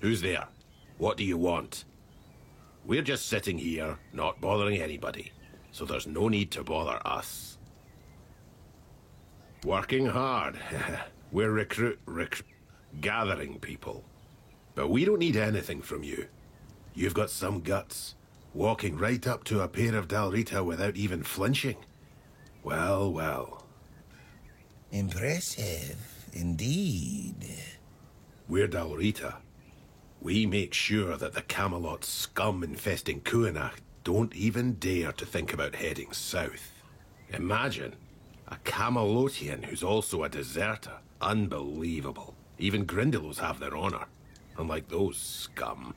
Who's there? What do you want? We're just sitting here, not bothering anybody, so there's no need to bother us. Working hard. We're gathering people. But we don't need anything from you. You've got some guts, walking right up to a pair of Dalrita without even flinching. Well, well. Impressive, indeed. We're Dalrita. We make sure that the Camelot scum infesting Kuanach don't even dare to think about heading south. Imagine, a Camelotian who's also a deserter. Unbelievable. Even Grindylows have their honor, unlike those scum.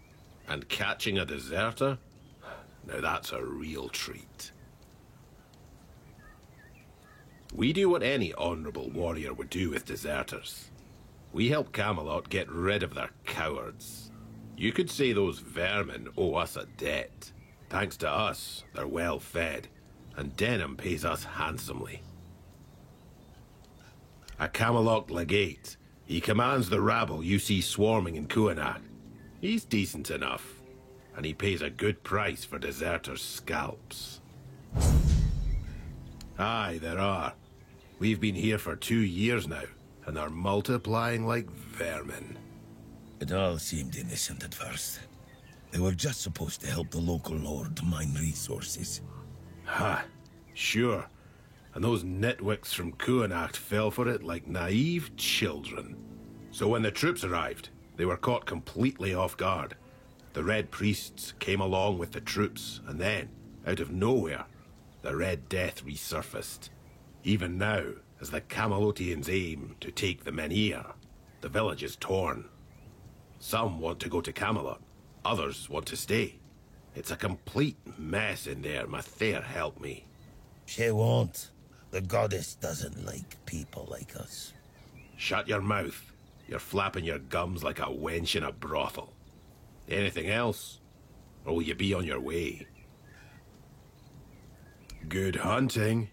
And catching a deserter? Now that's a real treat. We do what any honorable warrior would do with deserters. We help Camelot get rid of their cowards. You could say those vermin owe us a debt. Thanks to us, they're well fed, and Denham pays us handsomely. A Camelot legate. He commands the rabble you see swarming in Kuanach. He's decent enough, and he pays a good price for deserters' scalps. Aye, there are. We've been here for 2 years now, and are multiplying like vermin. It all seemed innocent at first. They were just supposed to help the local lord mine resources. Ha, sure. And those nitwicks from Kuanach fell for it like naive children. So when the troops arrived, they were caught completely off guard. The Red Priests came along with the troops, and then, out of nowhere, the Red Death resurfaced. Even now, as the Camelotians aim to take the Menhir, the village is torn. Some want to go to Camelot, others want to stay. It's a complete mess in there, Mathair help me. She won't. The goddess doesn't like people like us. Shut your mouth. You're flapping your gums like a wench in a brothel. Anything else? Or will you be on your way? Good hunting.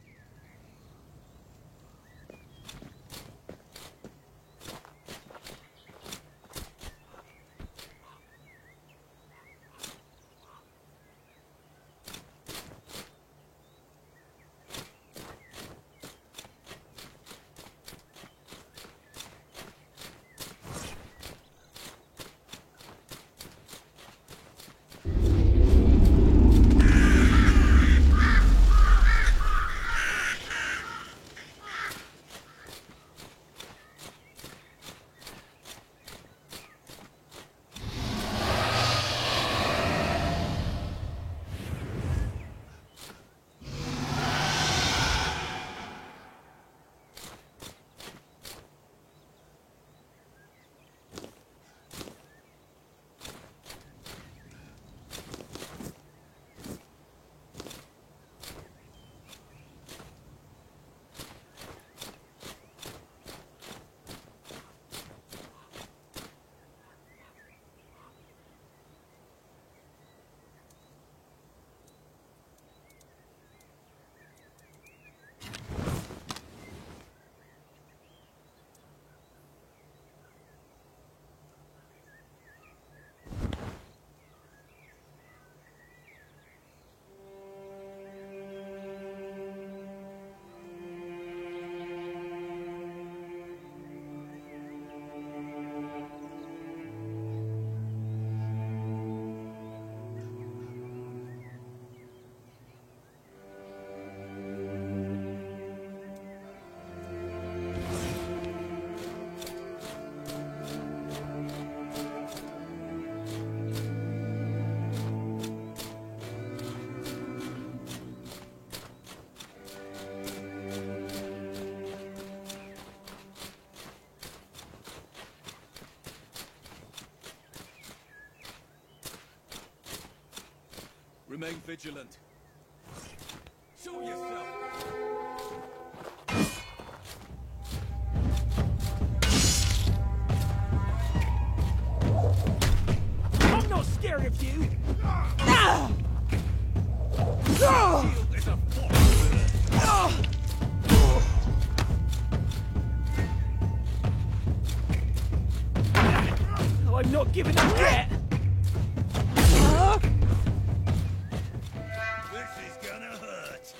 Remain vigilant. Show yourself! I'm not scared of you! Shield is a force! I'm not giving up yet! This is gonna hurt.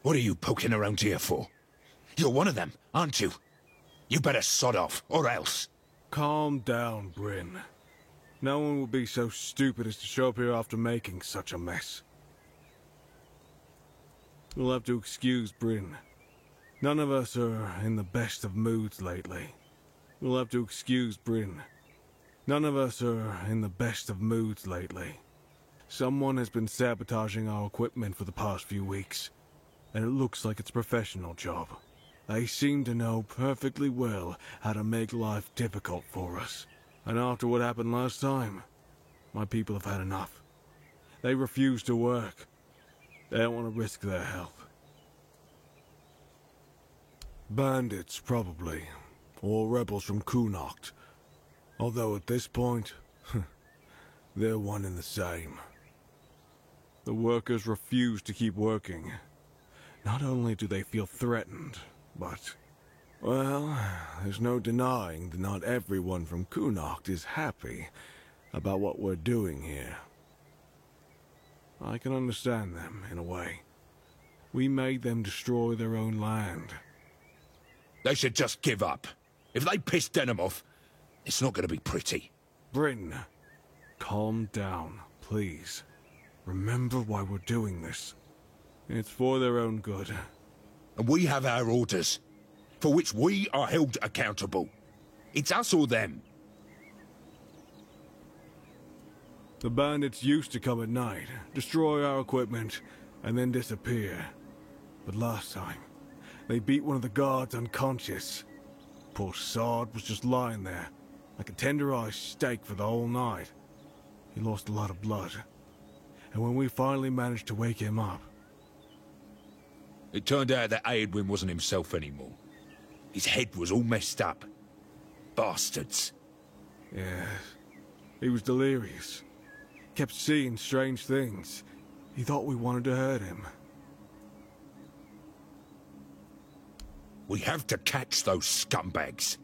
What are you poking around here for? You're one of them, aren't you? You better sod off, or else. Calm down, Bryn. No one would be so stupid as to show up here after making such a mess. You'll have to excuse Bryn. None of us are in the best of moods lately. You'll have to excuse Bryn. None of us are in the best of moods lately. Someone has been sabotaging our equipment for the past few weeks, and it looks like it's a professional job. They seem to know perfectly well how to make life difficult for us. And after what happened last time, my people have had enough. They refuse to work. They don't want to risk their health. Bandits, probably. Or rebels from Kunocht. Although at this point, they're one and the same. The workers refuse to keep working. Not only do they feel threatened, but... well, there's no denying that not everyone from Kunocht is happy about what we're doing here. I can understand them, in a way. We made them destroy their own land. They should just give up. If they piss Denham off, it's not going to be pretty. Bryn, calm down, please. Remember why we're doing this. It's for their own good. And we have our orders, for which we are held accountable. It's us or them. The bandits used to come at night, destroy our equipment, and then disappear. But last time, they beat one of the guards unconscious. Poor sod was just lying there, like a tenderized steak for the whole night. He lost a lot of blood. And when we finally managed to wake him up... it turned out that Aedwin wasn't himself anymore. His head was all messed up. Bastards. yes, he was delirious. Kept seeing strange things. He thought we wanted to hurt him. We have to catch those scumbags.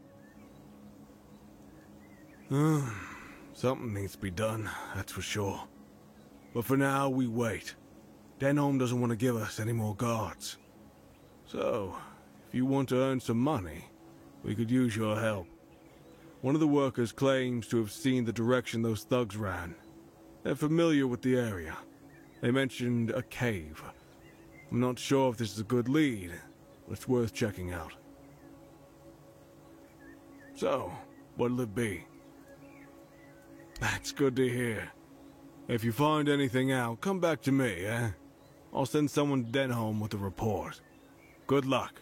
Something needs to be done, that's for sure. But for now, we wait. Denholm doesn't want to give us any more guards. So, if you want to earn some money, we could use your help. One of the workers claims to have seen the direction those thugs ran. They're familiar with the area. They mentioned a cave. I'm not sure if this is a good lead, but it's worth checking out. So, what'll it be? That's good to hear. If you find anything out, come back to me, eh? I'll send someone to Denholm with a report. Good luck.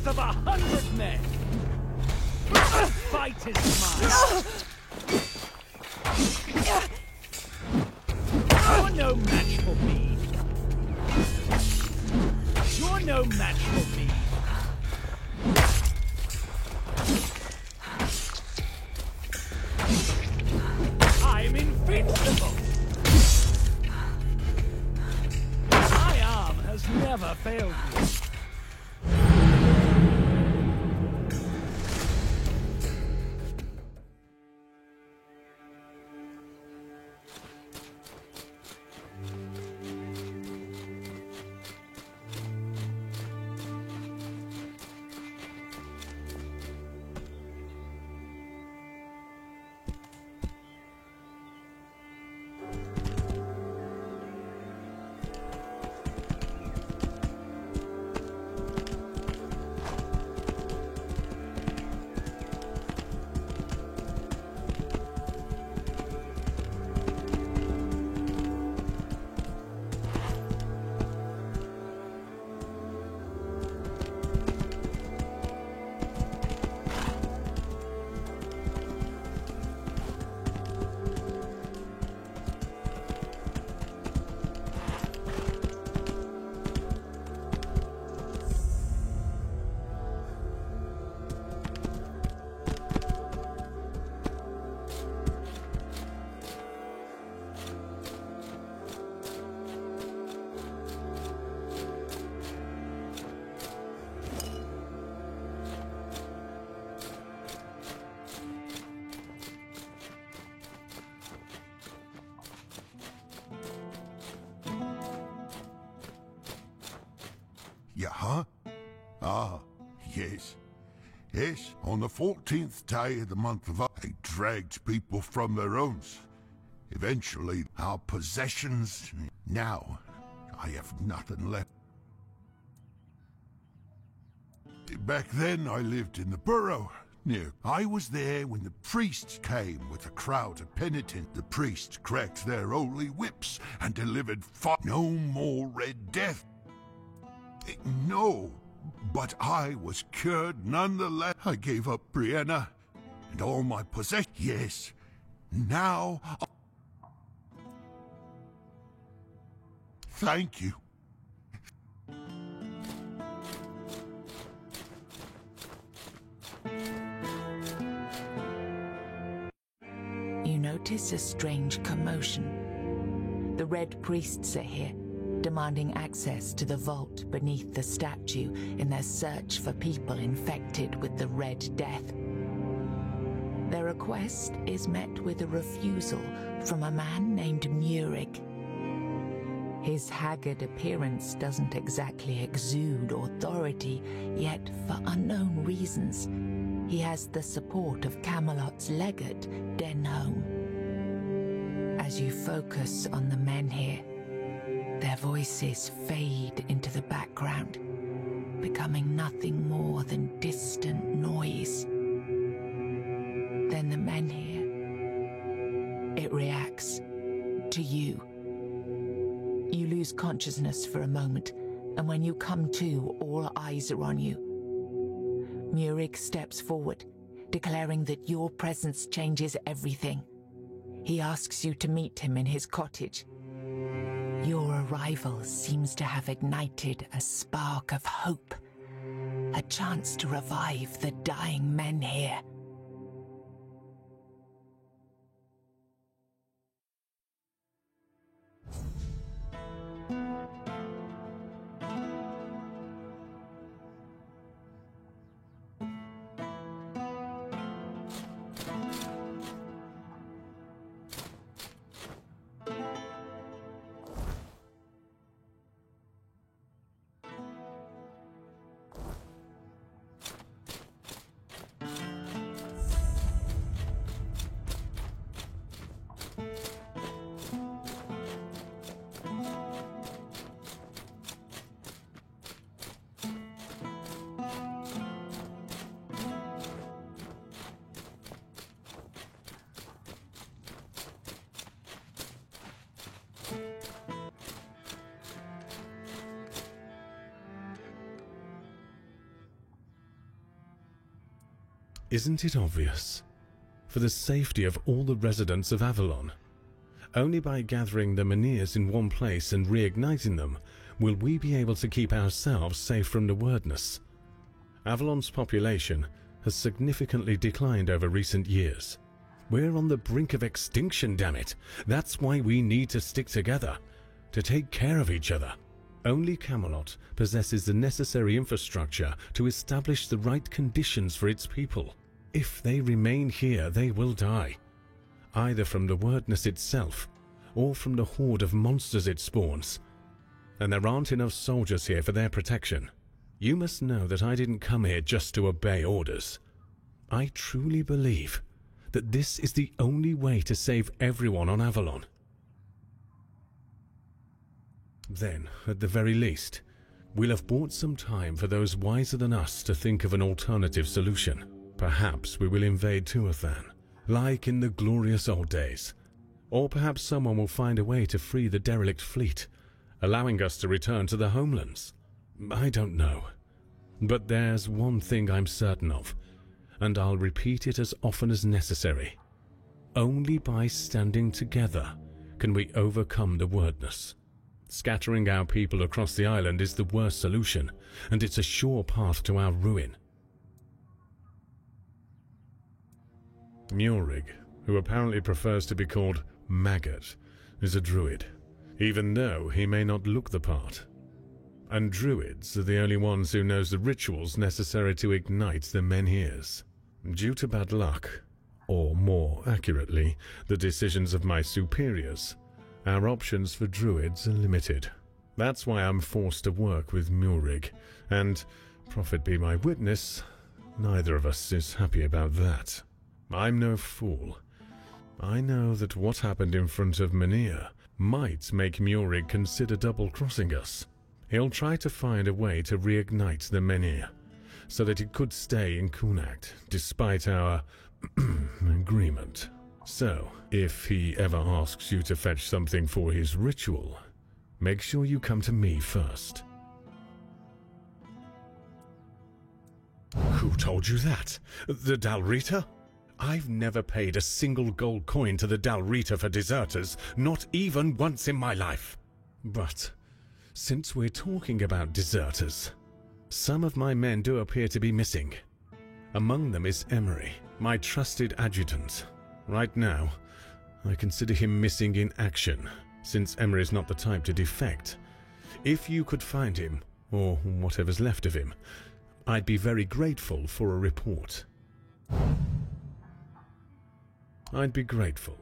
strength of 100 men. The fight is mine. You're no match for me. You're no match for me. I'm invincible. My arm has never failed me. Yeah, huh? Ah, yes. Yes, on the 14th day of the month of October, they dragged people from their homes. Eventually, our possessions... Now, I have nothing left. Back then, I lived in the Burrow. I was there when the priests came with a crowd of penitents. The priests cracked their holy whips and delivered fire. No more Red Death. No, but I was cured nonetheless. I gave up Brianna and all my possessions. Yes, now... Thank you. You notice a strange commotion. The Red Priests are here, demanding access to the vault beneath the statue in their search for people infected with the Red Death. Their request is met with a refusal from a man named Murig. His haggard appearance doesn't exactly exude authority, yet for unknown reasons, he has the support of Camelot's legate, Denholm. As you focus on the men here, their voices fade into the background, becoming nothing more than distant noise. Then the men here, it reacts to you. You lose consciousness for a moment, and when you come to, all eyes are on you. Murig steps forward, declaring that your presence changes everything. He asks you to meet him in his cottage. Your arrival seems to have ignited a spark of hope, a chance to revive the dying men here. Isn't it obvious? For the safety of all the residents of Avalon. Only by gathering the Menhirs in one place and reigniting them will we be able to keep ourselves safe from the Wyrdness. Avalon's population has significantly declined over recent years. We're on the brink of extinction, damn it. That's why we need to stick together, to take care of each other. Only Camelot possesses the necessary infrastructure to establish the right conditions for its people. If they remain here, they will die, either from the Wyrdness itself or from the horde of monsters it spawns. And there aren't enough soldiers here for their protection. You must know that I didn't come here just to obey orders. I truly believe that this is the only way to save everyone on Avalon. Then, at the very least, we'll have bought some time for those wiser than us to think of an alternative solution. Perhaps we will invade Tuathan, like in the glorious old days. Or perhaps someone will find a way to free the derelict fleet, allowing us to return to the homelands. I don't know. But there's one thing I'm certain of, and I'll repeat it as often as necessary. Only by standing together can we overcome the Wyrdness. Scattering our people across the island is the worst solution, and it's a sure path to our ruin. Murig, who apparently prefers to be called Maggot, is a druid, even though he may not look the part. And druids are the only ones who knows the rituals necessary to ignite the Menhirs. Due to bad luck, or more accurately, the decisions of my superiors, our options for druids are limited. That's why I'm forced to work with Murig, and, prophet be my witness, neither of us is happy about that. I'm no fool. I know that what happened in front of Menhir might make Murig consider double-crossing us. He'll try to find a way to reignite the Menhir, so that it could stay in Kunacht, despite our agreement. So, if he ever asks you to fetch something for his ritual, make sure you come to me first. Who told you that? The Dalrita? I've never paid a single gold coin to the Dalrita for deserters, not even once in my life. But, since we're talking about deserters, some of my men do appear to be missing. Among them is Emery, my trusted adjutant. Right now, I consider him missing in action, since Emery is not the type to defect. If you could find him, or whatever's left of him, I'd be very grateful for a report. I'd be grateful.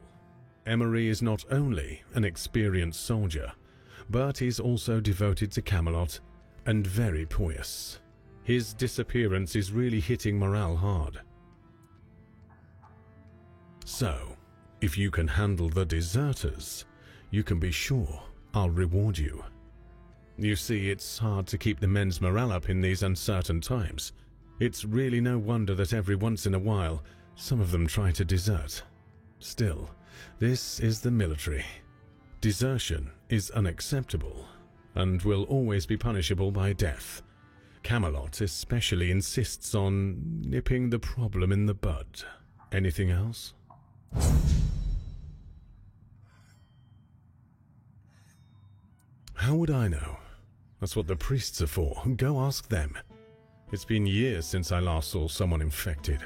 Emery is not only an experienced soldier, but he's also devoted to Camelot and very pious. His disappearance is really hitting morale hard. So, if you can handle the deserters, you can be sure I'll reward you. You see, it's hard to keep the men's morale up in these uncertain times. It's really no wonder that every once in a while, some of them try to desert. Still, this is the military. Desertion is unacceptable, and will always be punishable by death. Camelot especially insists on nipping the problem in the bud. Anything else? How would I know? That's what the priests are for. Go ask them. It's been years since I last saw someone infected.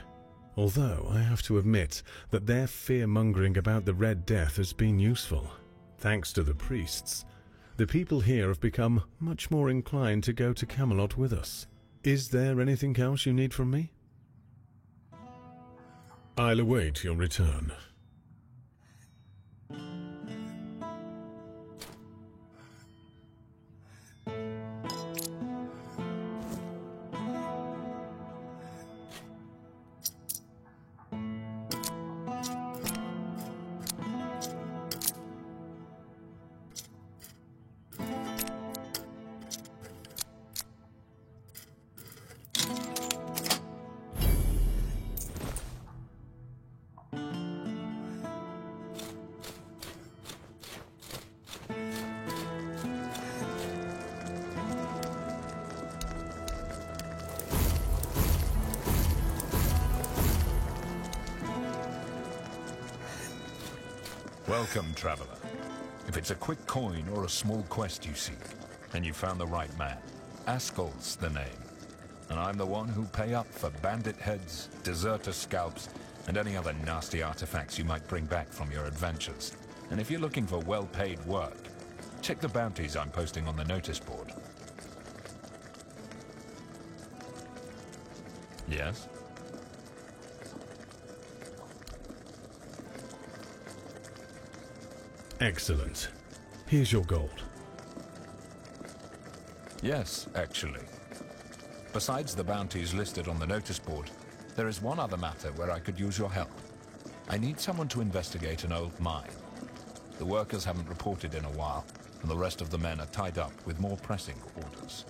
Although I have to admit that their fear-mongering about the Red Death has been useful. Thanks to the priests, the people here have become much more inclined to go to Camelot with us. Is there anything else you need from me? I'll await your return. Welcome, traveler. If it's a quick coin or a small quest you seek, then you found the right man. Askel's the name. And I'm the one who'll pay up for bandit heads, deserter scalps, and any other nasty artifacts you might bring back from your adventures. And if you're looking for well-paid work, check the bounties I'm posting on the notice board. Yes? Excellent. Here's your gold. Yes, actually. Besides the bounties listed on the notice board, there is one other matter where I could use your help. I need someone to investigate an old mine. The workers haven't reported in a while, and the rest of the men are tied up with more pressing orders.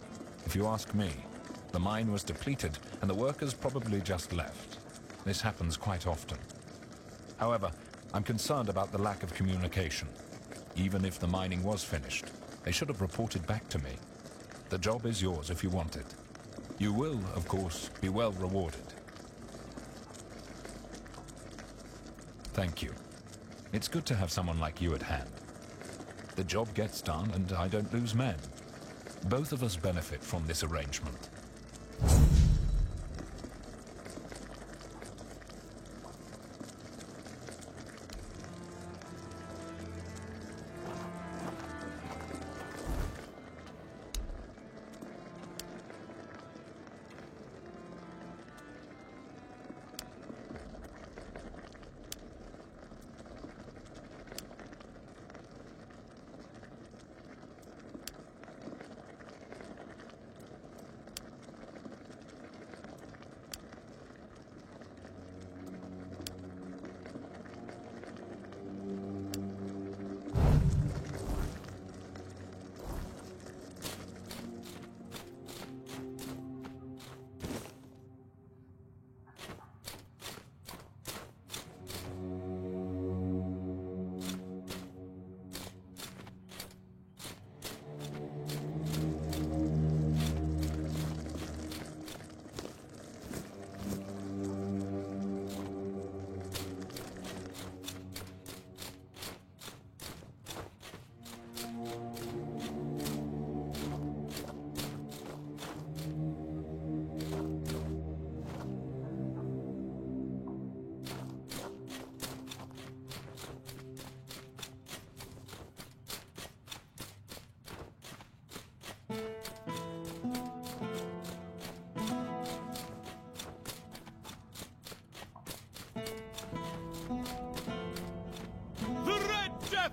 If you ask me, the mine was depleted, and the workers probably just left. This happens quite often. However, I'm concerned about the lack of communication. Even if the mining was finished, they should have reported back to me. The job is yours if you want it. You will, of course, be well rewarded. Thank you. It's good to have someone like you at hand. The job gets done and I don't lose men. Both of us benefit from this arrangement.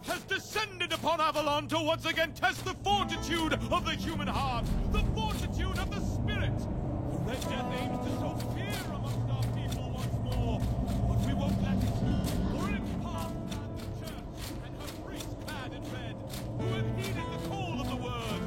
Has descended upon Avalon to once again test the fortitude of the human heart, the fortitude of the spirit. The Red Death aims to sow fear amongst our people once more, but we won't let it. For in its path stands the church and her priests clad in red, who have heeded the call of the word.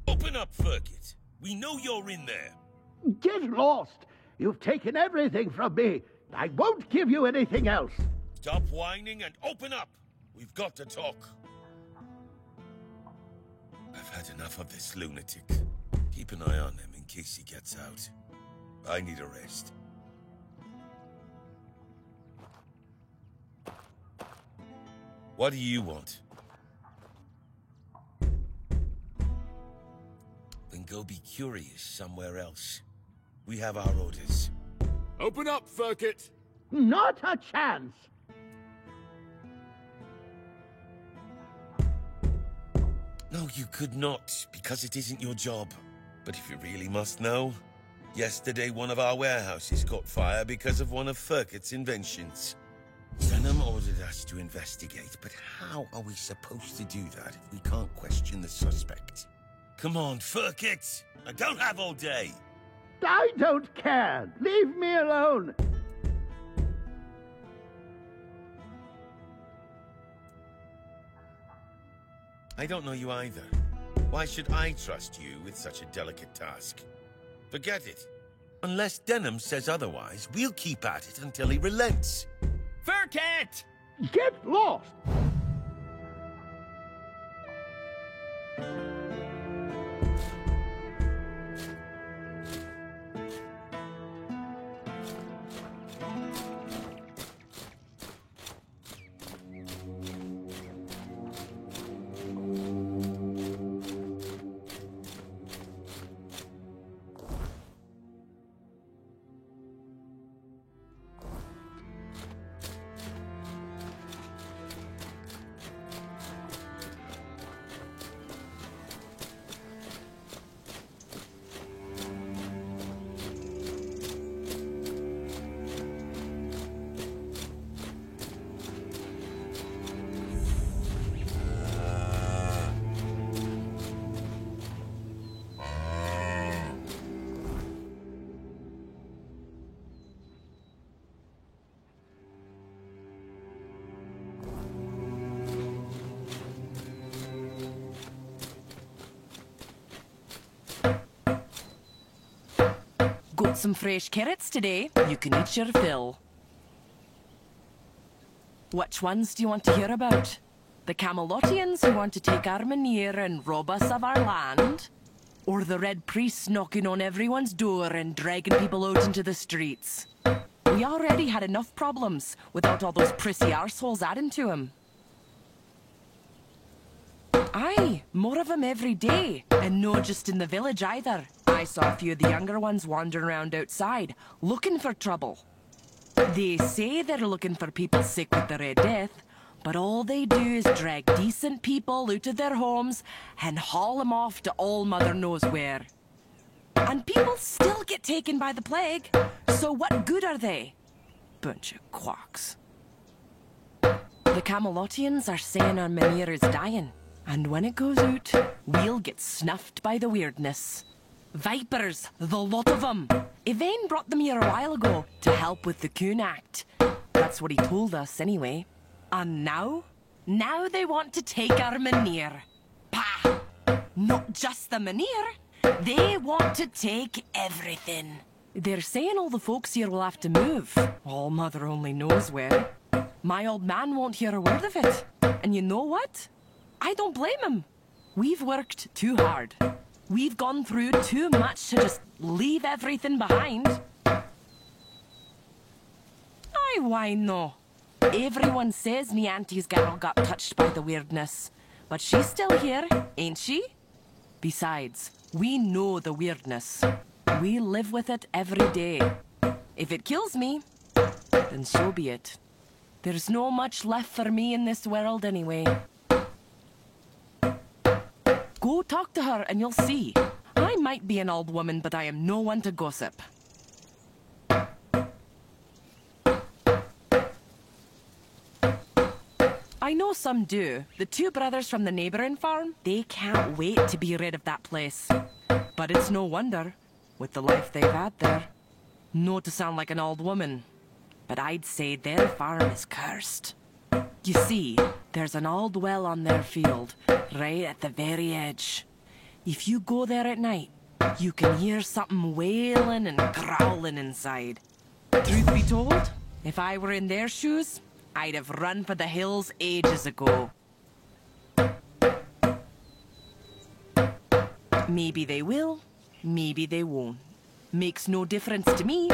Open up, Ferkit. We know you're in there. Get lost! You've taken everything from me. I won't give you anything else. Stop whining and open up. We've got to talk. I've had enough of this lunatic. Keep an eye on him in case he gets out. I need a rest. What do you want? Then go be curious somewhere else. We have our orders. Open up, Ferkit! Not a chance! No, you could not, because it isn't your job. But if you really must know, Yesterday, one of our warehouses caught fire because of one of Furket's inventions. Denham ordered us to investigate, but how are we supposed to do that if we can't question the suspect? Come on, Furket! I don't have all day! I don't care. Leave me alone. I don't know you either. Why should I trust you with such a delicate task? Forget it. Unless Denham says otherwise, we'll keep at it until he relents. Furket! Get lost. Got some fresh carrots today. You can eat your fill. Which ones do you want to hear about? The Camelotians who want to take Armenir and rob us of our land? Or the Red Priests knocking on everyone's door and dragging people out into the streets? We already had enough problems without all those prissy arseholes adding to them. Aye, more of them every day, and no just in the village either. I saw a few of the younger ones wandering around outside, looking for trouble. They say they're looking for people sick with the Red Death, but all they do is drag decent people out of their homes and haul them off to all mother knows where. And people still get taken by the plague, so what good are they? Bunch of quacks. The Camelotians are saying Armenir is dying. And when it goes out, we'll get snuffed by the weirdness. Vipers, the lot of them. Yvain brought them here a while ago to help with the Coon Act. That's what he told us, anyway. And now? Now they want to take Armenir. Pah! Not just the Menhir. They want to take everything. They're saying all the folks here will have to move. All mother only knows where. My old man won't hear a word of it. And you know what? I don't blame him. We've worked too hard. We've gone through too much to just leave everything behind. Aye, why no? Everyone says me auntie's girl got touched by the weirdness. But she's still here, ain't she? Besides, we know the weirdness. We live with it every day. If it kills me, then so be it. There's no much left for me in this world anyway. Go talk to her and you'll see. I might be an old woman, but I am no one to gossip. I know some do. The two brothers from the neighbouring farm, they can't wait to be rid of that place. But it's no wonder, with the life they've had there. Not to sound like an old woman, but I'd say their farm is cursed. You see, there's an old well on their field, right at the very edge. If you go there at night, you can hear something wailing and growling inside. Truth be told, if I were in their shoes, I'd have run for the hills ages ago. Maybe they will, maybe they won't. Makes no difference to me.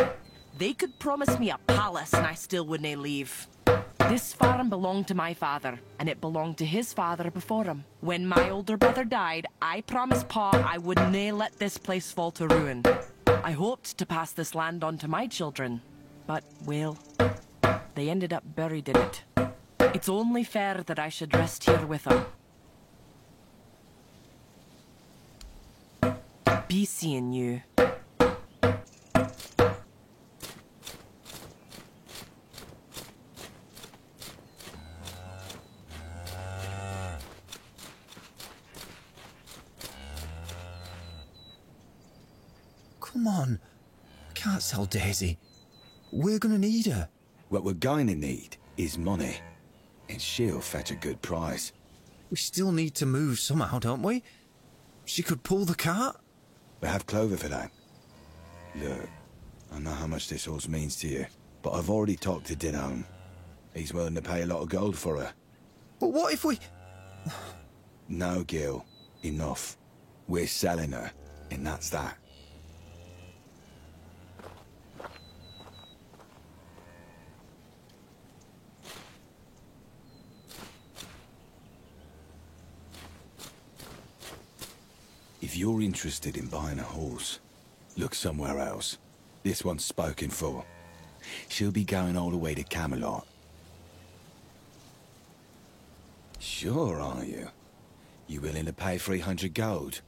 They could promise me a palace and I still wouldn't leave. This farm belonged to my father, and it belonged to his father before him. When my older brother died, I promised Pa I would nae let this place fall to ruin. I hoped to pass this land on to my children, but, well, they ended up buried in it. It's only fair that I should rest here with them. Be seeing you. Come on. We can't sell Daisy. We're gonna need her. What we're going to need is money. And she'll fetch a good price. We still need to move somehow, don't we? She could pull the cart. We have Clover for that. Look, I know how much this horse means to you, but I've already talked to Dinham. He's willing to pay a lot of gold for her. But what if we... No, Gil. Enough. We're selling her, and that's that. If you're interested in buying a horse, look somewhere else. This one's spoken for. She'll be going all the way to Camelot. Sure, are you? You willing to pay 300 gold?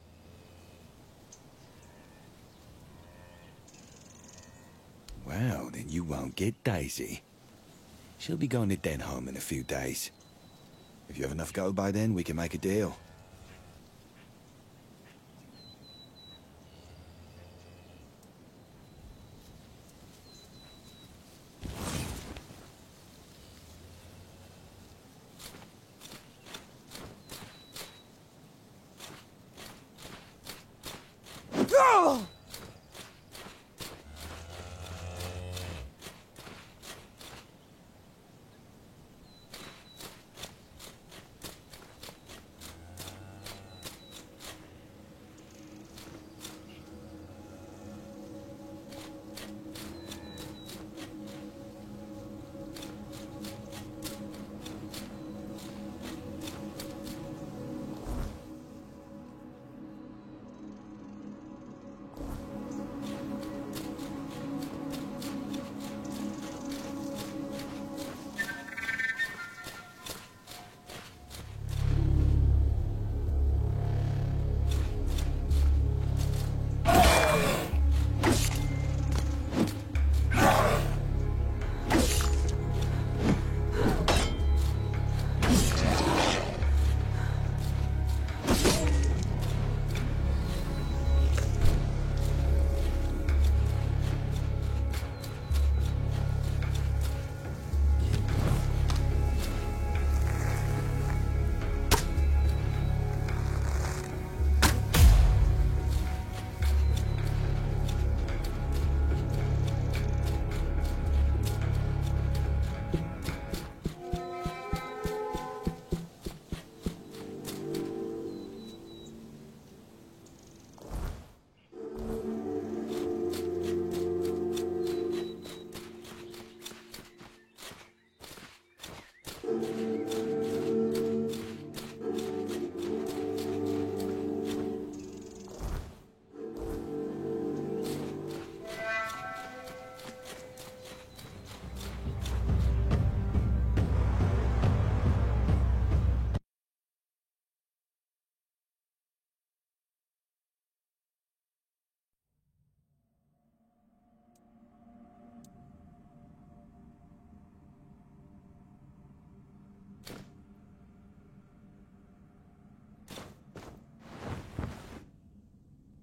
Well, then you won't get Daisy. She'll be going to Denholm in a few days. If you have enough gold by then, we can make a deal.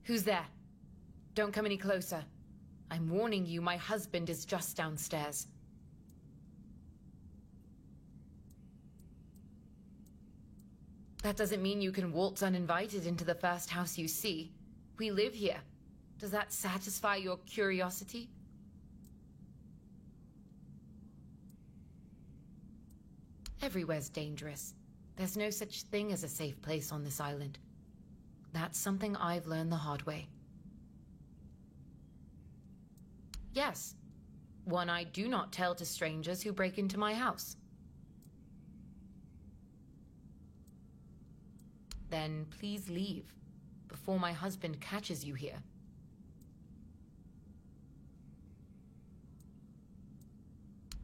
Who's there? Don't come any closer. I'm warning you, my husband is just downstairs. That doesn't mean you can waltz uninvited into the first house you see. We live here. Does that satisfy your curiosity? Everywhere's dangerous. There's no such thing as a safe place on this island. That's something I've learned the hard way. Yes, one I do not tell to strangers who break into my house. Then please leave, before my husband catches you here.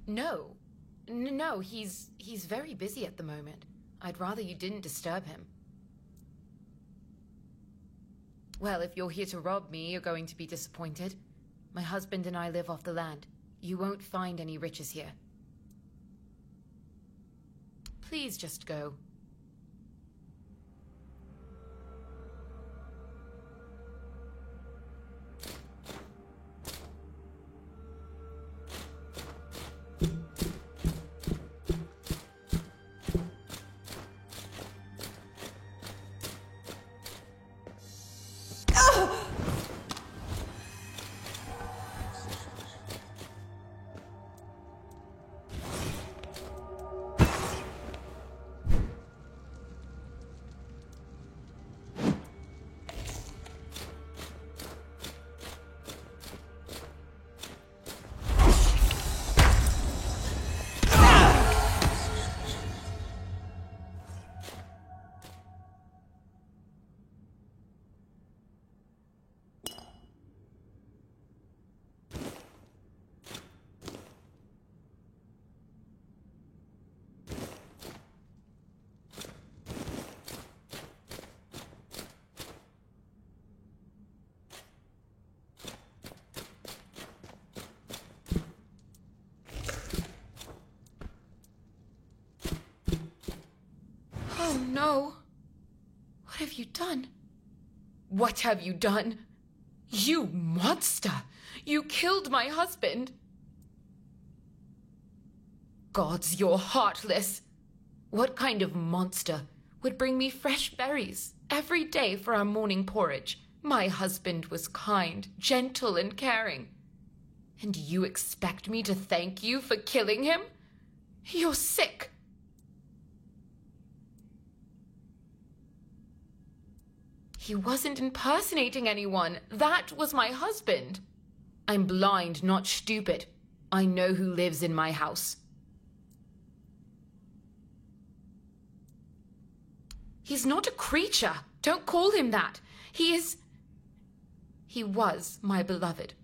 No. No, he's very busy at the moment. I'd rather you didn't disturb him. Well, if you're here to rob me, you're going to be disappointed. My husband and I live off the land. You won't find any riches here. Please just go. no. What have you done? What have you done? You monster! You killed my husband! Gods, you're heartless! What kind of monster would bring me fresh berries every day for our morning porridge? My husband was kind, gentle, and caring. And you expect me to thank you for killing him? You're sick! He wasn't impersonating anyone. That was my husband. I'm blind, not stupid. I know who lives in my house. He's not a creature. Don't call him that. He was my beloved.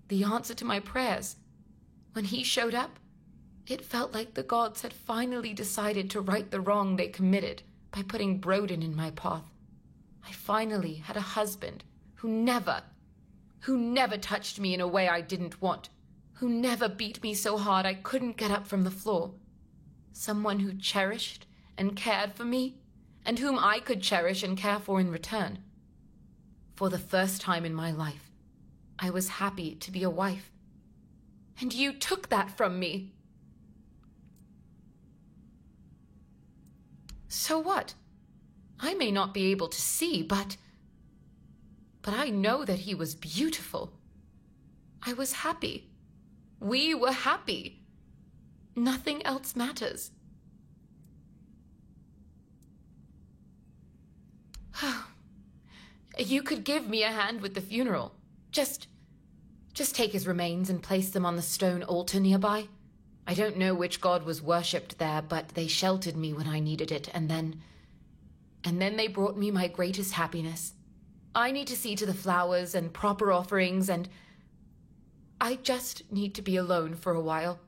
The answer to my prayers. When he showed up, it felt like the gods had finally decided to right the wrong they committed by putting Broden in my path. I finally had a husband who never touched me in a way I didn't want, who never beat me so hard I couldn't get up from the floor. Someone who cherished and cared for me, and whom I could cherish and care for in return. For the first time in my life, I was happy to be a wife. And you took that from me. So what? I may not be able to see, but I know that he was beautiful. I was happy. We were happy. Nothing else matters. You could give me a hand with the funeral. Just take his remains and place them on the stone altar nearby. I don't know which god was worshipped there, but they sheltered me when I needed it, and then they brought me my greatest happiness. I need to see to the flowers and proper offerings, and I just need to be alone for a while.